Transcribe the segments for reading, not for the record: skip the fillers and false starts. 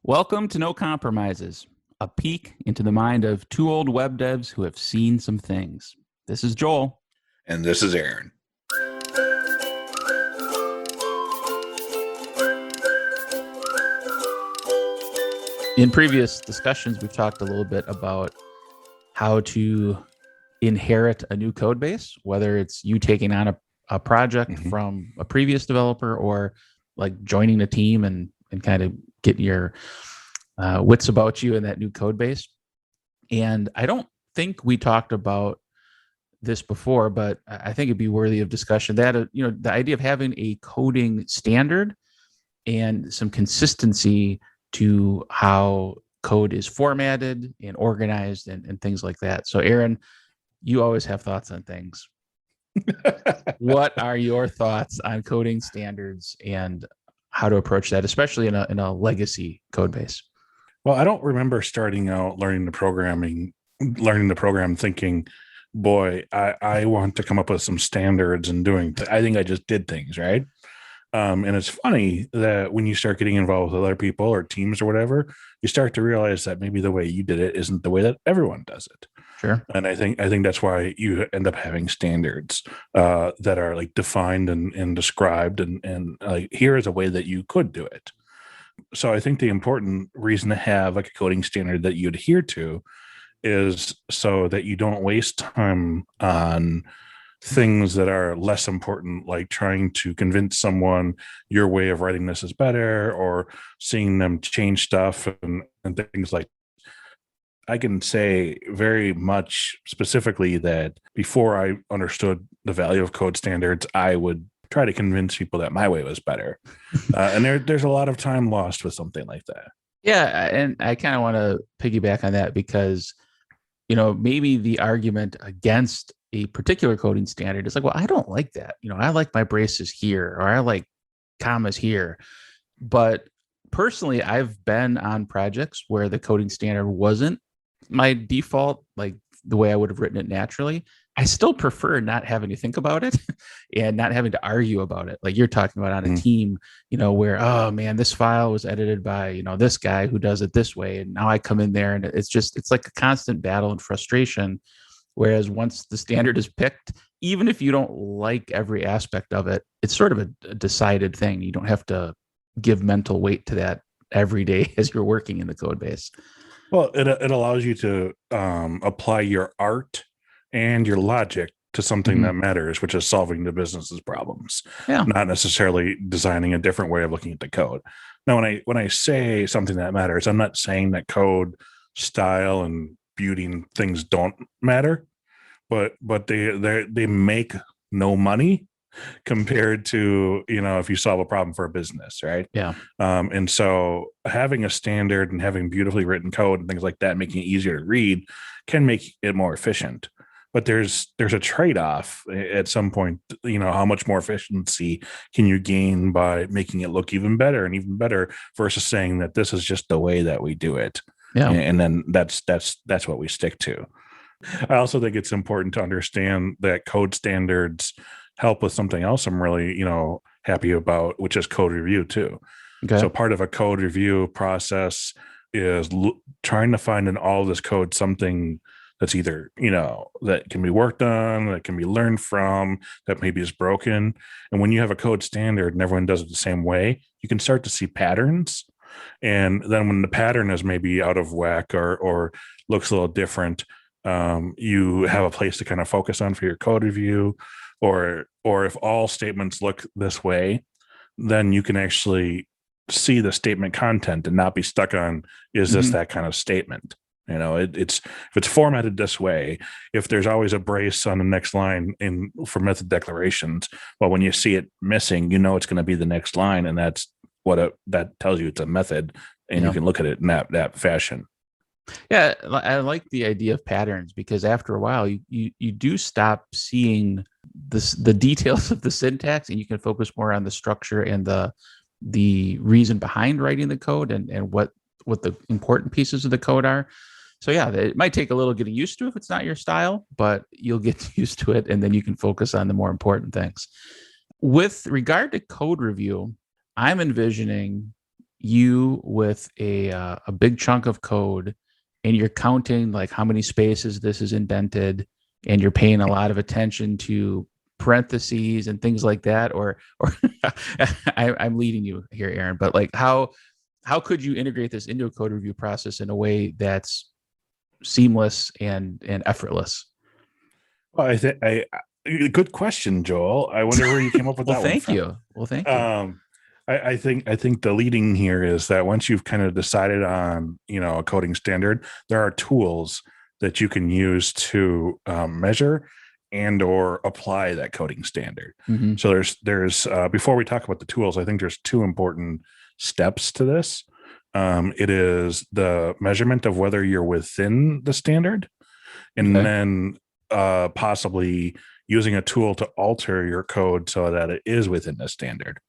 Welcome to No Compromises, a peek into the mind of two old web devs who have seen some things. This is Joel. And this is Aaron. In previous discussions, we've talked a little bit about how to inherit a new code base, whether it's you taking on a project from a previous developer or like joining a team and kind of get your wits about you in that new code base. And I don't think we talked about this before, but I think it'd be worthy of discussion that, the idea of having a coding standard and some consistency to how code is formatted and organized and things like that. So Aaron, you always have thoughts on things. What are your thoughts on coding standards and how to approach that, especially in a legacy code base? Well, I don't remember starting out learning the program thinking, boy, I want to come up with some standards and I think I just did things, right? And it's funny that when you start getting involved with other people or teams or whatever, you start to realize that maybe the way you did it isn't the way that everyone does it. Sure. And I think that's why you end up having standards that are like defined and described and like here is a way that you could do it. So I think the important reason to have like a coding standard that you adhere to is so that you don't waste time on things that are less important, like trying to convince someone your way of writing this is better or seeing them change stuff and things like that. I can say very much specifically that before I understood the value of code standards, I would try to convince people that my way was better. And there's a lot of time lost with something like that. Yeah. And I kind of want to piggyback on that because, maybe the argument against a particular coding standard is like, well, I don't like that. I like my braces here, or I like commas here. But personally, I've been on projects where the coding standard wasn't my default, like the way I would have written it naturally. I still prefer not having to think about it and not having to argue about it. Like you're talking about on a team, where, oh man, this file was edited by, this guy who does it this way. And now I come in there and it's like a constant battle and frustration. Whereas once the standard is picked, even if you don't like every aspect of it, it's sort of a decided thing. You don't have to give mental weight to that every day as you're working in the code base. Well, it allows you to apply your art and your logic to something that matters, which is solving the business's problems, not necessarily designing a different way of looking at the code. Now, when I say something that matters, I'm not saying that code style and beauty and things don't matter, but they make no money compared to, if you solve a problem for a business, right? Yeah. And so having a standard and having beautifully written code and things like that, making it easier to read, can make it more efficient. But there's a trade-off at some point, how much more efficiency can you gain by making it look even better and even better versus saying that this is just the way that we do it. Yeah. And then that's what we stick to. I also think it's important to understand that code standards help with something else I'm really, happy about, which is code review too. Okay. So part of a code review process is trying to find in all this code something that's either, that can be worked on, that can be learned from, that maybe is broken. And when you have a code standard and everyone does it the same way, you can start to see patterns. And then when the pattern is maybe out of whack or looks a little different, you have a place to kind of focus on for your code review. Or if all statements look this way, then you can actually see the statement content and not be stuck on, is this that kind of statement? It's if it's formatted this way, if there's always a brace on the next line for method declarations, well, when you see it missing, it's going to be the next line, and that's that tells you it's a method, and you can look at it in that fashion. Yeah, I like the idea of patterns because after a while, you do stop seeing the details of the syntax, and you can focus more on the structure and the reason behind writing the code and what the important pieces of the code are. So yeah, it might take a little getting used to if it's not your style, but you'll get used to it, and then you can focus on the more important things. With regard to code review, I'm envisioning you with a big chunk of code, and you're counting like how many spaces this is indented, and you're paying a lot of attention to parentheses and things like that, or I'm leading you here, Aaron, but like how could you integrate this into a code review process in a way that's seamless and effortless? Well, good question, Joel. I wonder where you came up with Well, that one thank from. you. Well, thank you. Um, I think the leading here is that once you've kind of decided on a coding standard, there are tools that you can use to measure and or apply that coding standard. Mm-hmm. So there's before we talk about the tools, I think there's two important steps to this. It is the measurement of whether you're within the standard, and Okay. then possibly using a tool to alter your code so that it is within the standard.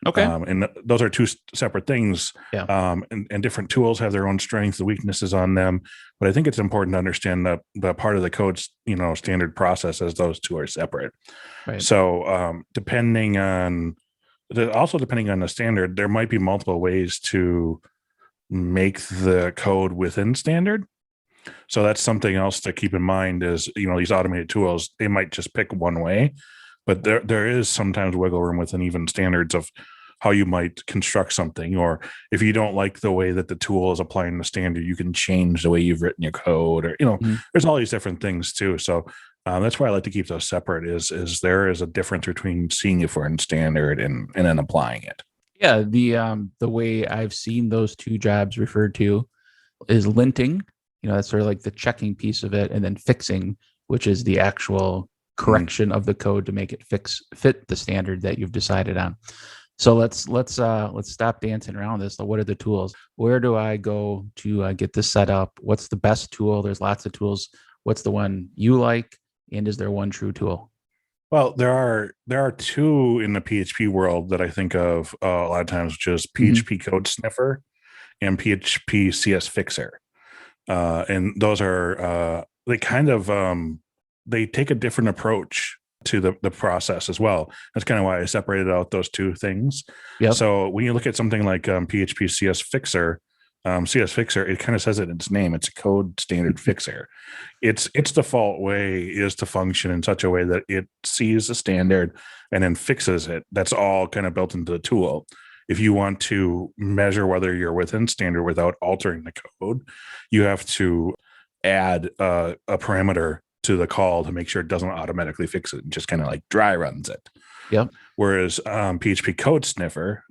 Okay. And those are two separate things. Yeah. And different tools have their own strengths and weaknesses on them. But I think it's important to understand that the part of the code's standard process as those two are separate. Right. So also depending on the standard, there might be multiple ways to make the code within standard. So that's something else to keep in mind is, these automated tools, they might just pick one way, but there is sometimes wiggle room within even standards of how you might construct something. Or if you don't like the way that the tool is applying the standard, you can change the way you've written your code, or, Mm-hmm. there's all these different things too. So that's why I like to keep those separate is there is a difference between seeing it for in standard and then applying it. Yeah, the way I've seen those two jobs referred to is linting. That's sort of like the checking piece of it, and then fixing, which is the actual correction of the code to make it fit the standard that you've decided on. So let's stop dancing around this. So what are the tools? Where do I go to get this set up? What's the best tool? There's lots of tools. What's the one you like? And is there one true tool? Well, there are two in the PHP world that I think of a lot of times, which is Mm-hmm. PHP Code Sniffer and PHP CS Fixer. And those are they kind of they take a different approach to the process as well. That's kind of why I separated out those two things. Yep. So when you look at something like PHP CS Fixer, it kind of says it in its name. It's a code standard fixer. Its default way is to function in such a way that it sees the standard and then fixes it. That's all kind of built into the tool. If you want to measure whether you're within standard without altering the code, you have to add a parameter to the call to make sure it doesn't automatically fix it and just kind of like dry runs it. Yep. Whereas PHP Code Sniffer,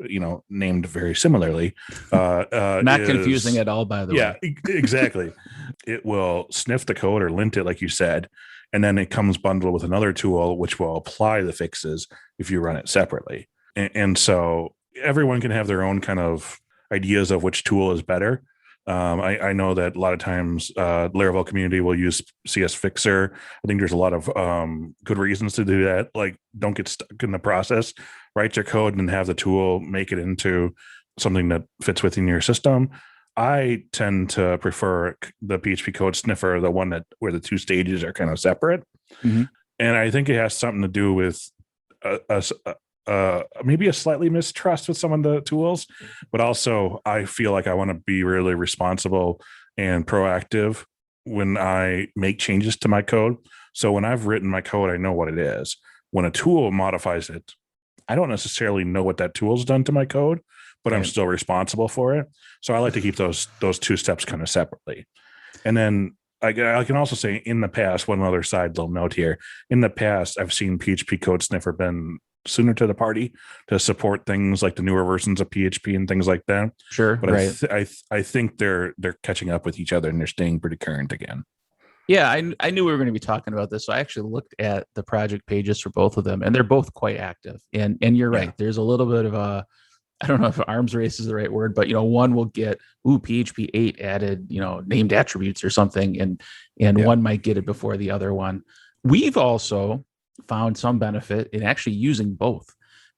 named very similarly, Not confusing at all, by the way. Yeah, exactly. It will sniff the code or lint it, like you said, and then it comes bundled with another tool which will apply the fixes if you run it separately. And so everyone can have their own kind of ideas of which tool is better. I know that a lot of times Laravel community will use CS Fixer. I think there's a lot of good reasons to do that. Like, don't get stuck in the process. Write your code and have the tool make it into something that fits within your system. I tend to prefer the PHP Code Sniffer, the one where the two stages are kind of separate. Mm-hmm. And I think it has something to do with maybe a slightly mistrust with some of the tools, but also I feel like I want to be really responsible and proactive when I make changes to my code. So when I've written my code, I know what it is. When a tool modifies it, I don't necessarily know what that tool's done to my code, but I'm still responsible for it. So I like to keep those two steps kind of separately. And then I can also say in the past, one other side little note here, in the past, I've seen PHP Code Sniffer been sooner to the party to support things like the newer versions of PHP and things like that. Sure. But Right. I think they're catching up with each other and they're staying pretty current again. Yeah, I knew we were going to be talking about this, so I actually looked at the project pages for both of them, and they're both quite active. And you're right. There's a little bit of a, I don't know if arms race is the right word, but one will get PHP 8 added, named attributes or something, and one might get it before the other one. We've also found some benefit in actually using both,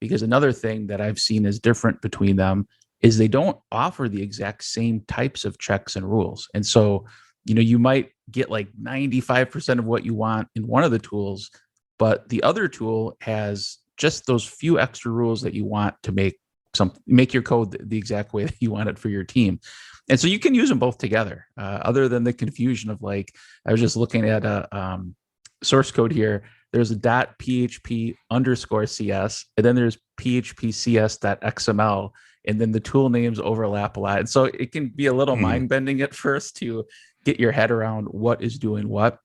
because another thing that I've seen is different between them is they don't offer the exact same types of checks and rules. And so, you might get like 95% of what you want in one of the tools, but the other tool has just those few extra rules that you want to make make your code the exact way that you want it for your team. And so you can use them both together. Other than the confusion of like, I was just looking at a source code here. There's a .php underscore cs, and then there's php cs.xml, and then the tool names overlap a lot. And so it can be a little mind bending at first to get your head around what is doing what.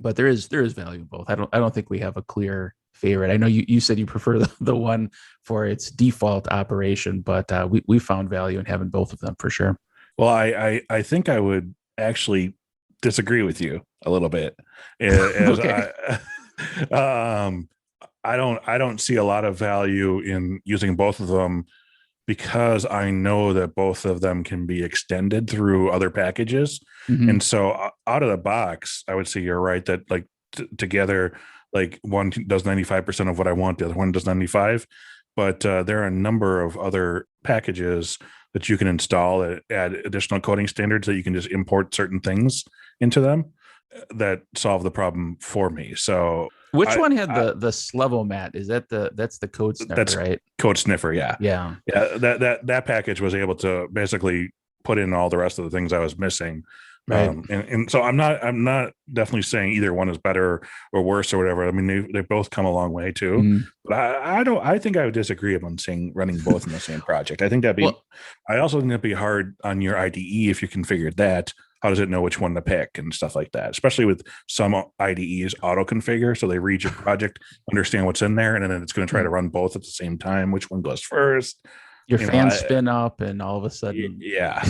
But there is value in both. I don't think we have a clear favorite. I know you said you prefer the one for its default operation, but we found value in having both of them for sure. Well, I think I would actually disagree with you a little bit. As Okay. I don't see a lot of value in using both of them because I know that both of them can be extended through other packages. Mm-hmm. And so out of the box, I would say you're right that like together, like one does 95% of what I want, the other one does 95. But there are a number of other packages that you can install that add additional coding standards that you can just import certain things into them that solve the problem for me. So Which I, one had I the Slevomat? Is that that's the code sniffer, that's right? Code Sniffer. Yeah. Yeah. Yeah. That package was able to basically put in all the rest of the things I was missing. Right. And so I'm not definitely saying either one is better or worse or whatever. I mean, they both come a long way too, Mm. but I think I would disagree on saying running both in the same project. Well, I also think that'd be hard on your IDE if you configured that. How does it know which one to pick and stuff like that? Especially with some IDEs auto configure, so they read your project, understand what's in there, and then it's going to try to run both at the same time. Which one goes first? your You know, fans spin up, and all of a sudden, yeah.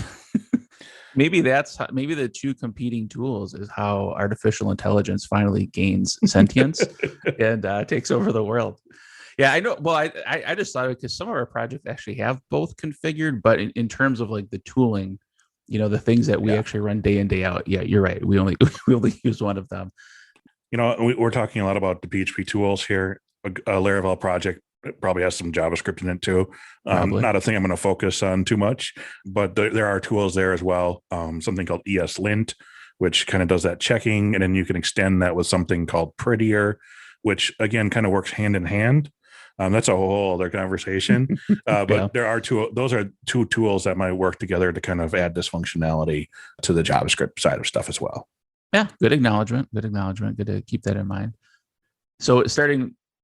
maybe the two competing tools is how artificial intelligence finally gains sentience and takes over the world. Yeah, I know. Well, I just thought it because some of our projects actually have both configured, but in terms of like the tooling, the things that we Yeah. actually run day in day out. Yeah, you're right. We only we only use one of them. We're talking a lot about the PHP tools here. A Laravel project probably has some JavaScript in it too. Probably. Not a thing I'm going to focus on too much, but there are tools there as well. Something called ESLint, which kind of does that checking, and then you can extend that with something called Prettier, which again kind of works hand in hand. That's a whole other conversation. Yeah. But those are two tools that might work together to kind of add this functionality to the JavaScript side of stuff as well. Yeah. Good acknowledgement. Good acknowledgement. Good to keep that in mind. So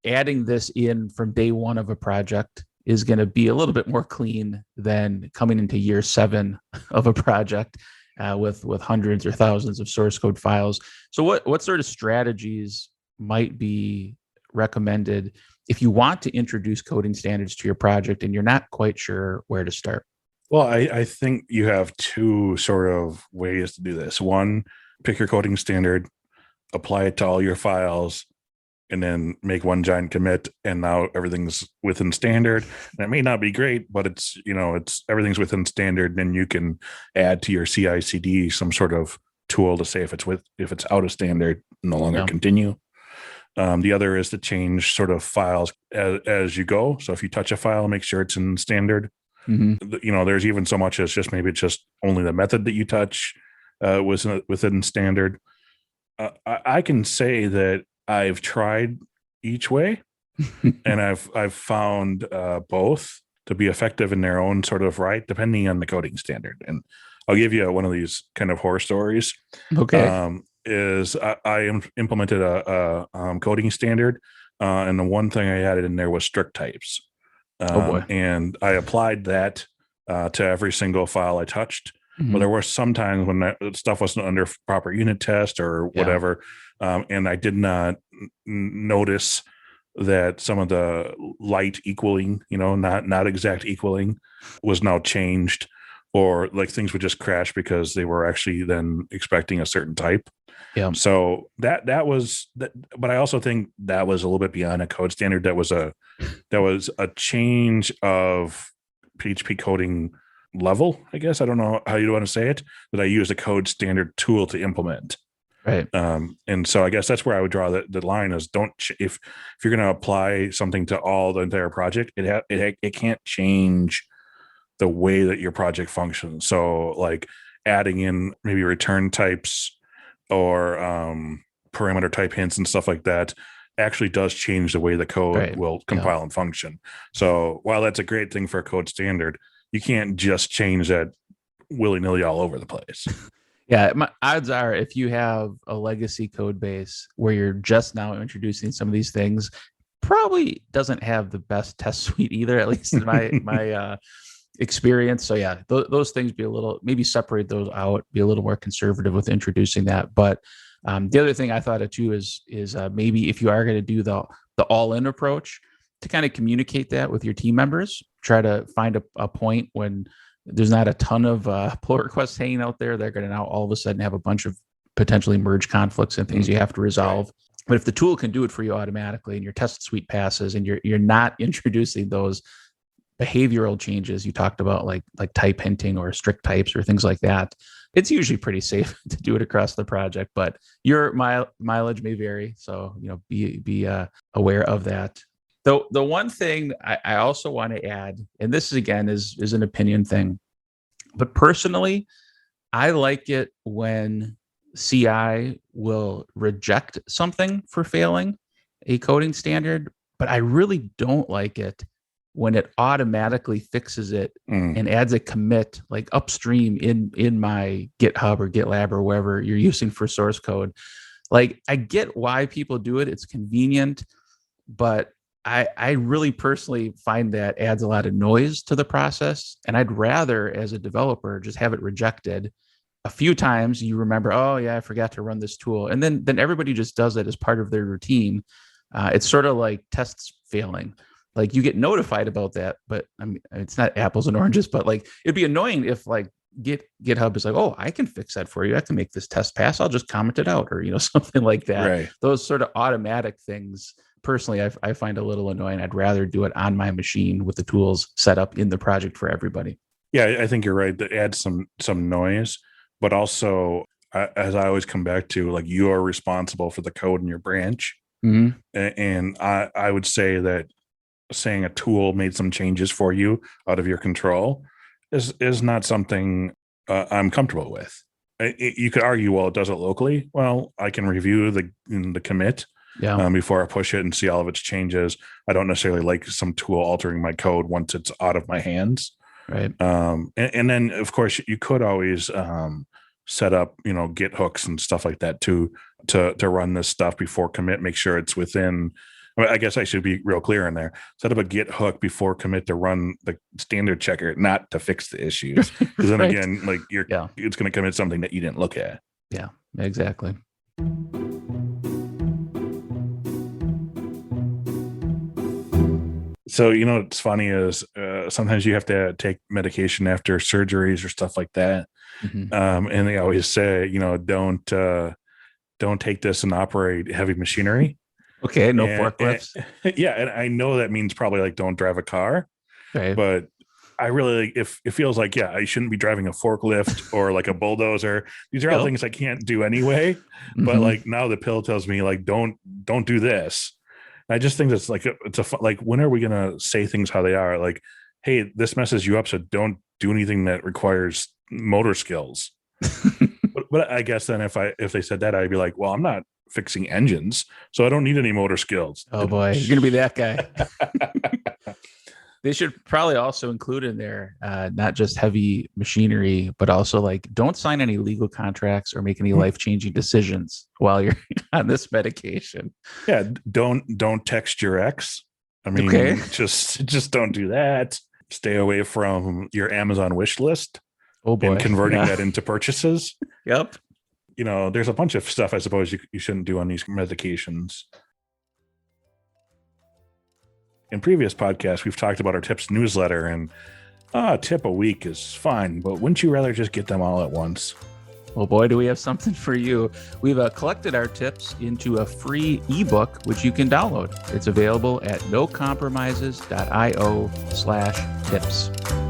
adding this in from day one of a project is going to be a little bit more clean than coming into year 7 of a project with hundreds or thousands of source code files. So what sort of strategies might be recommended if you want to introduce coding standards to your project and you're not quite sure where to start? Well, I think you have two sort of ways to do this. One, pick your coding standard, apply it to all your files, and then make one giant commit. And now everything's within standard. And it may not be great, but it's everything's within standard. And then you can add to your CI/CD some sort of tool to say if it's out of standard, no longer Yeah. continue. The other is to change sort of files as you go. So if you touch a file, make sure it's in standard. Mm-hmm. There's even so much as just maybe it's just only the method that you touch was within standard. I can say that I've tried each way, and I've found both to be effective in their own sort of right, depending on the coding standard. And I'll give you one of these kind of horror stories. Okay. Is I implemented a coding standard, and the one thing I added in there was strict types. Oh boy. And I applied that to every single file I touched. But Mm-hmm. there were some times when that stuff wasn't under proper unit test or Yeah. whatever, and I did not notice that some of the light equaling, not exact equaling, was now changed, or like things would just crash because they were actually then expecting a certain type. Yeah. So that was that, but I also think that was a little bit beyond a code standard. That was a change of PHP coding level, I guess. I don't know how you want to say it, that I used a code standard tool to implement. Right. And so I guess that's where I would draw the line is if you're going to apply something to the entire project, it can't change the way that your project functions. So like adding in maybe return types or parameter type hints and stuff like that actually does change the way the code Right. will compile and function. So while that's a great thing for a code standard, you can't just change that willy-nilly all over the place. Yeah, odds are if you have a legacy code base where you're just now introducing some of these things, probably doesn't have the best test suite either, at least in my experience. So yeah, those things be a little, maybe separate those out, be a little more conservative with introducing that. But the other thing I thought of too is maybe if you are going to do the all-in approach, to kind of communicate that with your team members, try to find a point when there's not a ton of pull requests hanging out there. They're going to now all of a sudden have a bunch of potentially merge conflicts and things you have to resolve. Right. But if the tool can do it for you automatically and your test suite passes and you're not introducing those behavioral changes you talked about, like type hinting or strict types or things like that, it's usually pretty safe to do it across the project. But your mileage may vary, so be aware of that. The one thing I also want to add, and this again is an opinion thing, but personally, I like it when CI will reject something for failing a coding standard, but I really don't like it when it automatically fixes it and adds a commit like upstream in my GitHub or GitLab or wherever you're using for source code. Like, I get why people do it. It's convenient, but I really personally find that adds a lot of noise to the process. And I'd rather, as a developer, just have it rejected a few times. You remember, oh yeah, I forgot to run this tool. And then everybody just does it as part of their routine. It's sort of like tests failing. Like, you get notified about that, but I mean, it's not apples and oranges, but like, it'd be annoying if like GitHub is like, oh, I can fix that for you. I can make this test pass. I'll just comment it out, or, something like that. Right. Those sort of automatic things, personally, I find a little annoying. I'd rather do it on my machine with the tools set up in the project for everybody. Yeah, I think you're right. That adds some noise, but also, as I always come back to, like, you are responsible for the code in your branch. Mm-hmm. And I would say that saying a tool made some changes for you out of your control is not something I'm comfortable with. You could argue, well, it does it locally. Well, I can review the commit before I push it and see all of its changes. I don't necessarily like some tool altering my code once it's out of my hands. Right. And then, of course, you could always set up, Git hooks and stuff like that to run this stuff before commit. Make sure it's within. I guess I should be real clear in there. Set up a Git hook before commit to run the standard checker, not to fix the issues. Because then again, like it's going to commit something that you didn't look at. Yeah, exactly. So, what's funny is sometimes you have to take medication after surgeries or stuff like that. Mm-hmm. And they always say, don't take this and operate heavy machinery. Okay, no forklifts. And I know that means probably like don't drive a car. Okay. But I really, if it feels like, I shouldn't be driving a forklift or like a bulldozer. These are all things I can't do anyway. Mm-hmm. But like now the pill tells me like don't do this. I just think that's like like, when are we gonna say things how they are? Like, hey, this messes you up, so don't do anything that requires motor skills. but I guess then if they said that, I'd be like, well, I'm not fixing engines, so I don't need any motor skills. Oh boy, you're gonna be that guy. They should probably also include in there not just heavy machinery, but also like, don't sign any legal contracts or make any life-changing decisions while you're on this medication. Yeah, don't text your ex. I mean, just don't do that. Stay away from your Amazon wish list. Oh boy, and converting that into purchases. Yep. There's a bunch of stuff I suppose you shouldn't do on these medications. In previous podcasts, we've talked about our tips newsletter, and a tip a week is fine, but wouldn't you rather just get them all at once? Well, boy, do we have something for you. We've collected our tips into a free ebook, which you can download. It's available at nocompromises.io/tips.